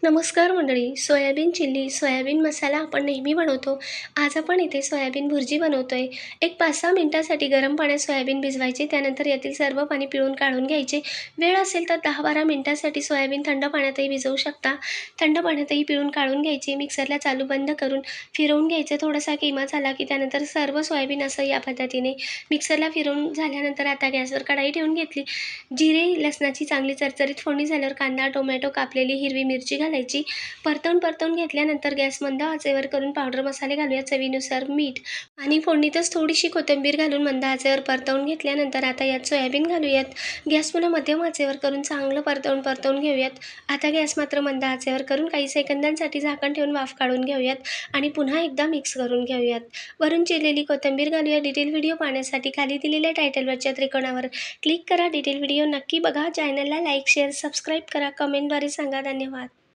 नमस्कार मंडळी. Soybean chilli, soybean मसाला आपण नेहमी बनवतो. आज आपण इथे सोयाबीन भुर्जी बनवतोय. एक 5-6 मिनिटांसाठी गरम पाण्यात सोयाबीन भिजवायचे. त्यानंतर यातील सर्व पाणी पिळून काढून घ्यायचे. वेळ असेल तर 10-12 मिनिटांसाठी सोयाबीन थंड पाण्यातही भिजवू शकता. थंड पाण्यातही पिळून काढून घ्यायचे. मिक्सरला चालू बंद करून फिरवून घ्यायचं. थोडासा किमा झाला की त्यानंतर सर्व सोयाबीन असं या पद्धतीने मिक्सरला फिरवून झाल्यानंतर आता गॅसवर कढाई ठेवून घेतली. जिरे, लसणाची चांगली चरचरीत फोडणी झाल्यावर कांदा, टोमॅटो, कापलेली हिरवी मिरची घालायची. परतवून घेतल्यानंतर गॅस मंद आचेवर करून पावडर मसाले घालूया. चवीनुसार मीठ आणि फोडणीतच थोडीशी कोथिंबीर घालून मंद आचेवर परतवून घेतल्यानंतर आता यात सोयाबीन घालूयात. गॅस पुन्हा मध्यम आचेवर करून चांगलं परतवून घेऊयात. आता गॅस मात्र मंद आचेवर करून काही सेकंदांसाठी झाकण ठेवून वाफ काढून घेऊयात आणि पुन्हा एकदा मिक्स करून घेऊयात. वरून चिरलेली कोथिंबीर घालूया. डिटेल व्हिडिओ पाहण्यासाठी खाली दिलेल्या टायटलवरच्या त्रिकोणावर क्लिक करा. डिटेल व्हिडिओ नक्की बघा. चॅनलला लाईक, शेअर, सबस्क्राईब करा. कमेंटद्वारे सांगा. धन्यवाद.